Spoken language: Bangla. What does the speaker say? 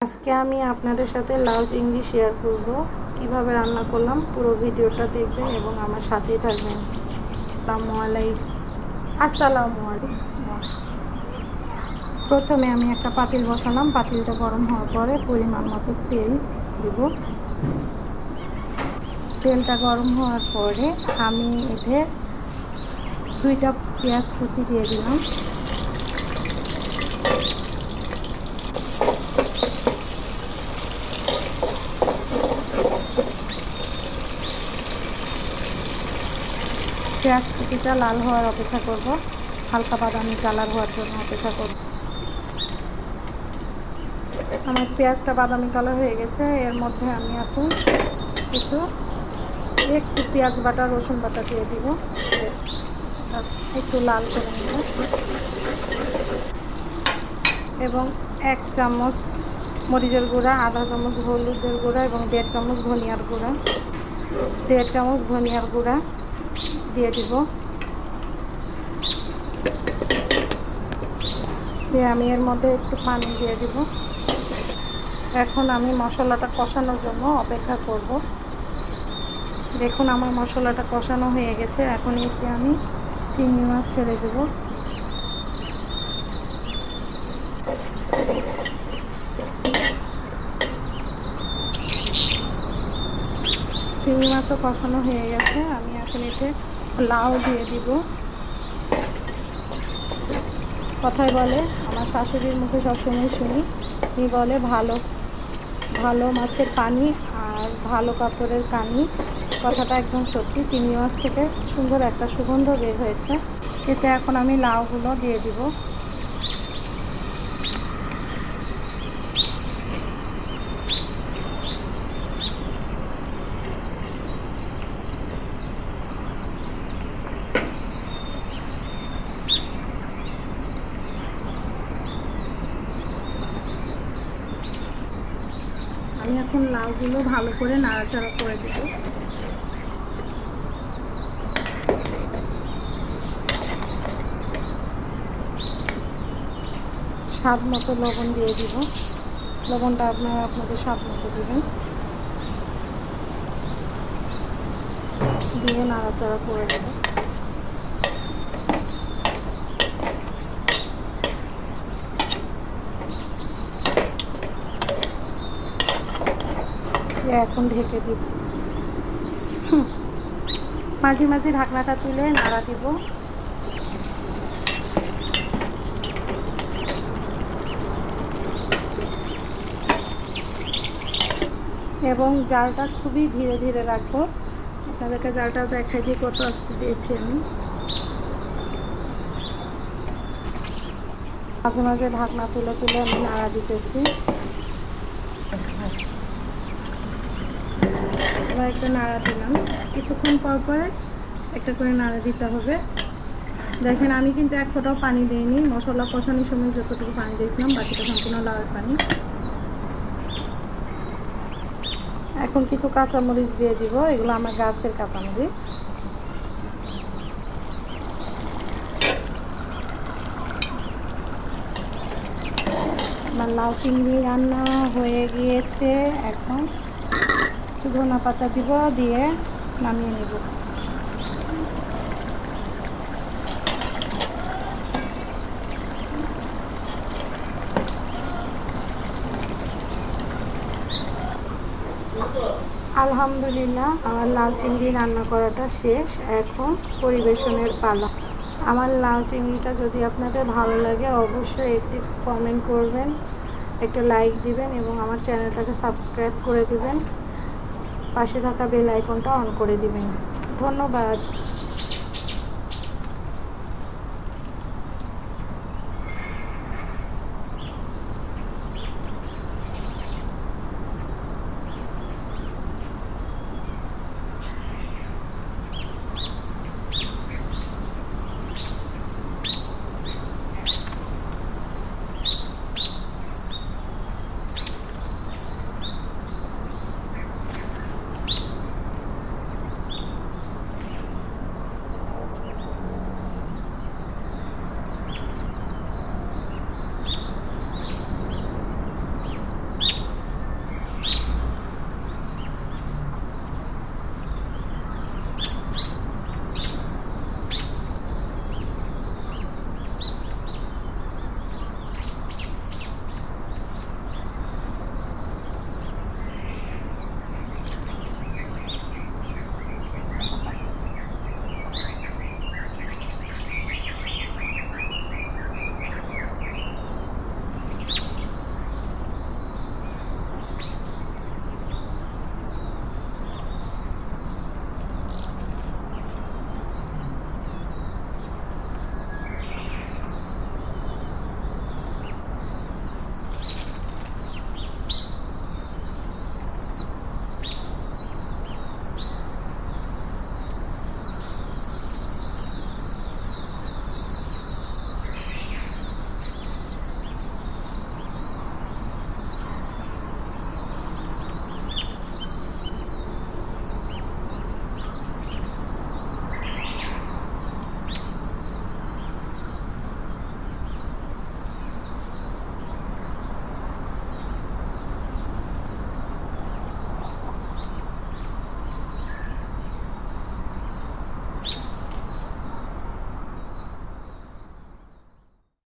আজকে আমি আপনাদের সাথে লাউ চিংড়ি শেয়ার করব কিভাবে রান্না করলাম। পুরো ভিডিওটা দেখবেন এবং আমার সাথেই থাকবেন। আসসালামু আলাইকুম। প্রথমে আমি একটা পাতিল বসালাম। পাতিলটা গরম হওয়ার পরে পরিমাণ মতো তেল দিব। তেলটা গরম হওয়ার পরে আমি এতে 2টা পেঁয়াজ কুচি দিয়ে দিলাম। পেঁয়াজ কুচিটা লাল হওয়ার অপেক্ষা করব, হালকা বাদামি কালার হওয়ার জন্য অপেক্ষা করব। আমার পেঁয়াজটা বাদামি কালার হয়ে গেছে। এর মধ্যে আমি এখন একটু পেঁয়াজ বাটা রসুন বাটা দিয়ে দিব, একটু লাল করে নেব। এবং 1 চামচ মরিচের গুঁড়া, আধা চামচ হলুদের গুঁড়া এবং 1.5 চামচ ধনিয়ার গুঁড়া, 1.5 চামচ ধনিয়ার গুঁড়া দিয়ে দিব। দিয়ে আমি এর মধ্যে একটু পানি দিয়ে দিব। এখন আমি মশলাটা কষানোর জন্য অপেক্ষা করব। দেখুন আমার মশলাটা কষানো হয়ে গেছে। এখন এতে আমি চিংড়ি মাছ ছেড়ে দেব। চিংড়ি মাছও কষানো হয়ে গেছে। আমি এখন এতে লাউ দিয়ে দিব। কথায় বলে, আমার শাশুড়ির মুখে সবসময় শুনি, উনি বলে ভালো ভালো মাছের পানি আর ভালো কাপড়ের কানি। কথাটা একদম সত্যি। চিংড়ি মাছ থেকে সুন্দর একটা সুগন্ধ বের হয়েছে। এতে এখন আমি লাউগুলো দিয়ে দিব। আমি এখন লাউগুলো ভালো করে নাড়াচাড়া করে দেব। স্বাদ মতো লবণ দিয়ে দিব। লবণটা আপনারা আপনাদের স্বাদ মতো দেবেন। দিয়ে নাড়াচাড়া করে দেব। এখন ঢেকে দিব। মাঝে মাঝে ঢাকনাটা তুলে নাড়া দিব। এবং জালটা খুবই ধীরে ধীরে রাখবো। আপনাদেরকে জালটা দেখাই দিয়ে কত আস্তে দিয়েছি আমি। মাঝে মাঝে ঢাকনা তুলে তুলে আমি নাড়া দিতেছি। এবার একটা নাড়া দিলাম। কিছুক্ষণ পর পরে একটা করে নাড়া দিতে হবে। দেখেন আমি কিন্তু 1 ফোঁটাও পানি দিইনি। মশলা কষানোর সময় যতটুকু পানি দিয়েছিলাম বাকিটা সম্পূর্ণ লাউয়ের পানি। এখন কিছু কাঁচামরিচ দিয়ে দিব। এগুলো আমার গাছের কাঁচামরিচ। আমার লাউ চিংড়ি রান্না হয়ে গিয়েছে। এখন কিছু ধনিয়া পাতা দিব, দিয়ে নামিয়ে নেব। আলহামদুলিল্লাহ, আমার লাউ চিংড়ি রান্না করাটা শেষ। এখন পরিবেশনের পালা। আমার লাউ চিংড়িটা যদি আপনাদের ভালো লাগে অবশ্যই একটি কমেন্ট করবেন, একটা লাইক দিবেন এবং আমার চ্যানেলটাকে সাবস্ক্রাইব করে দিবেন। পাশে থাকা বেল আইকনটা অন করে দিবেন। ধন্যবাদ।